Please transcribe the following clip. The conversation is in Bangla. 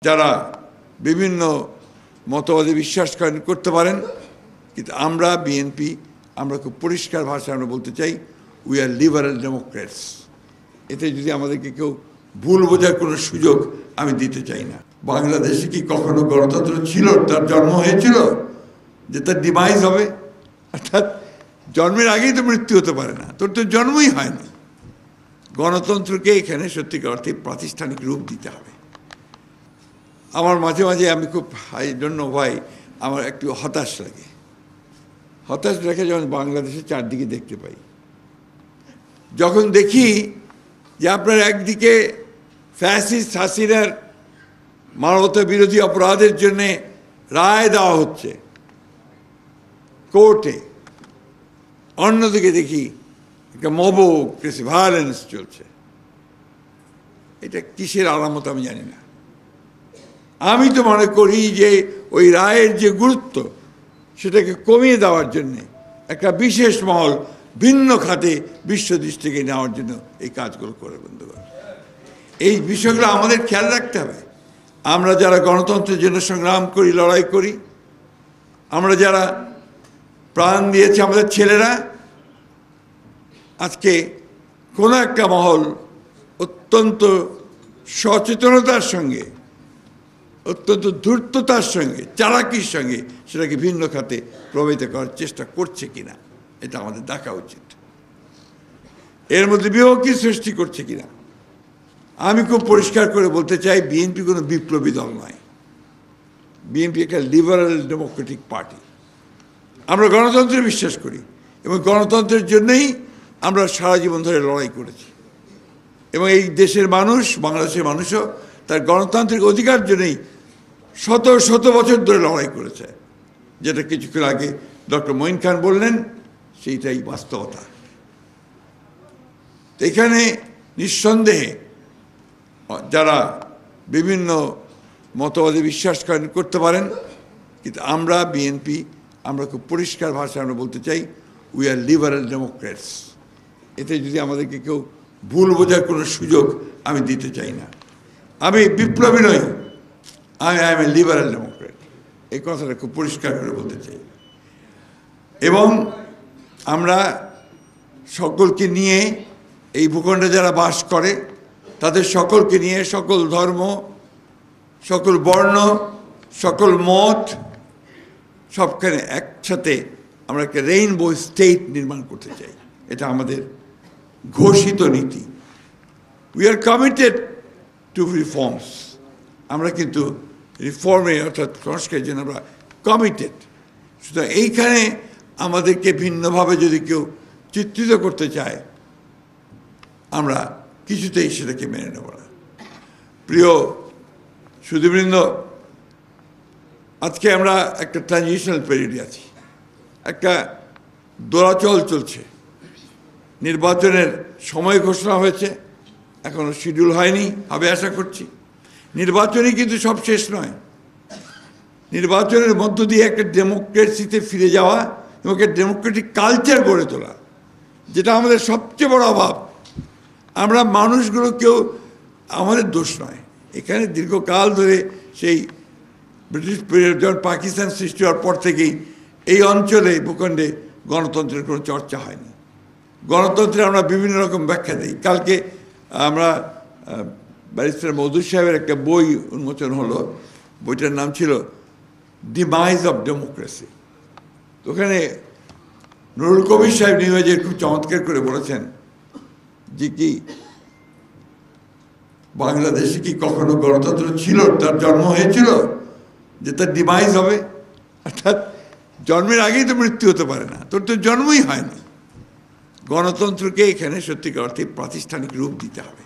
যারা বিভিন্ন মতবাদে বিশ্বাস করতে পারেন, কিন্তু আমরা বিএনপি আমরা খুব পরিষ্কার ভাষায় আমরা বলতে চাই উই আর লিবারেল ডেমোক্রেটস। এতে যদি আমাদেরকে কেউ ভুল বোঝার কোনো সুযোগ আমি দিতে চাই না। বাংলাদেশে কি কখনো গণতন্ত্র ছিল? তার জন্ম হয়েছিল যে তার ডিমাইজ হবে? অর্থাৎ জন্মের আগেই তো মৃত্যু হতে পারে না, তোর তো জন্মই হয়নি। গণতন্ত্রকে এখানে সত্যিকার অর্থে প্রাতিষ্ঠানিক রূপ দিতে হবে। আমার মাঝে মাঝে আমি খুব জন্য ভাই আমার একটু হতাশ লাগে। হতাশ রেখে যখন বাংলাদেশের চারদিকে দেখতে পাই, যখন দেখি যে আপনার একদিকে ফ্যাসিস্ট হাসিনার মানবতা বিরোধী অপরাধের জন্যে রায় দেওয়া হচ্ছে কোর্টে, অন্যদিকে দেখি একটা মব ভায়োলেন্স চলছে। এটা কিসের আলামত আমি জানি না। আমি তো মনে করি যে ওই রায়ের যে গুরুত্ব সেটাকে কমিয়ে দেওয়ার জন্যে একটা বিশেষ মহল ভিন্ন খাতে বিশ্বদৃষ্টিকে নেওয়ার জন্য এই কাজগুলো করে বন্ধুগণ। এই বিষয়গুলো আমাদের খেয়াল রাখতে হবে। আমরা যারা গণতন্ত্রের জন্য সংগ্রাম করি, লড়াই করি, আমরা যারা প্রাণ দিয়েছে আমাদের ছেলেরা, আজকে কোনো একটা মহল অত্যন্ত সচেতনতার সঙ্গে, অত্যন্ত ধূর্ততার সঙ্গে, চালাকির সঙ্গে সেটাকে ভিন্ন খাতে প্রভাবিত করার চেষ্টা করছে কিনা এটা আমাদের দেখা উচিত। এর মধ্যে বিভক্তি সৃষ্টি করছে কিনা। আমি খুব পরিষ্কার করে বলতে চাই, বিএনপি কোনো বিপ্লবী দল নয়। বিএনপি একটা লিবারেল ডেমোক্রেটিক পার্টি। আমরা গণতন্ত্রে বিশ্বাস করি এবং গণতন্ত্রের জন্যই আমরা সারা জীবন ধরে লড়াই করেছি। এবং এই দেশের মানুষ, বাংলাদেশের মানুষও তার গণতান্ত্রিক অধিকার জন্যই শত শত বছর ধরে লড়াই করেছে। যেটা কিছুক্ষণ আগে ডক্টর মঈন খান বললেন, সেইটাই বাস্তবতা। এখানে নিঃসন্দেহে যারা বিভিন্ন মতবাদে বিশ্বাস করতে পারেন, কিন্তু আমরা বিএনপি আমরা খুব পরিষ্কার ভাষায় আমরা বলতে চাই উই আর লিবারেল ডেমোক্রেটস। এতে যদি আমাদেরকে কেউ ভুল বোঝার কোনো সুযোগ আমি দিতে চাই না। আমি বিপ্লবী নই, I M A liberal Democrat, এই কথাটা খুব পরিষ্কার করে বলতে চাই। এবং আমরা সকলকে নিয়ে, এই ভূখণ্ডে যারা বাস করে তাদের সকলকে নিয়ে, সকল ধর্ম, সকল বর্ণ, সকল মত, সবখানে একসাথে আমরা একটা রেইনবো স্টেট নির্মাণ করতে চাই। এটা আমাদের ঘোষিত নীতি। We are committed two reforms. আমরা কিন্তু রিফর্মে অর্থাৎ সংস্কারের জন্য আমরা কমিটেড। সুতরাং এইখানে আমাদেরকে ভিন্নভাবে যদি কেউ চিত্রিত করতে চায়, আমরা কিছুতেই সেটাকে মেনে নেব না। প্রিয় সুধীবৃন্দ, আজকে আমরা একটা ট্রানজিশনাল পিরিয়ডে আছি। একটা দোলাচল চলছে। নির্বাচনের সময় ঘোষণা হয়েছে, এখনো শিডিউল হয়নি, হবে আশা করছি। নির্বাচনই কিন্তু সব শেষ নয়। নির্বাচনের মধ্য দিয়ে একটা ডেমোক্রেসিতে ফিরে যাওয়া এবং একটা ডেমোক্রেটিক কালচার গড়ে তোলা, যেটা আমাদের সবচেয়ে বড় অভাব। আমরা মানুষগুলো কেউ আমাদের দোষ নয়। এখানে দীর্ঘকাল ধরে সেই ব্রিটিশ পিরিয়ড, যখন পাকিস্তান সৃষ্টি হওয়ার পর থেকেই এই অঞ্চলে, ভূখণ্ডে গণতন্ত্রের কোনো চর্চা হয়নি। গণতন্ত্রে আমরা বিভিন্ন রকম ব্যাখ্যা দিই। কালকে আমরা ব্যারিস্টার মধু সাহেবের একটা বই উন্মোচন হলো, বইটার নাম ছিল ডিমাইজ অফ ডেমোক্রেসি। ওখানে নুরুল কবির সাহেব নিউজের খুব চমৎকার করে বলেছেন যে কি বাংলাদেশে কি কখনো গণতন্ত্র ছিল? তার জন্ম হয়েছিল যে তার ডিমাইজ হবে? অর্থাৎ জন্মের আগেই তো মৃত্যু হতে পারে না, তোর তো জন্মই হয়নি। গণতন্ত্রকে এখানে সত্যিকার অর্থে প্রাতিষ্ঠানিক রূপ দিতে হবে।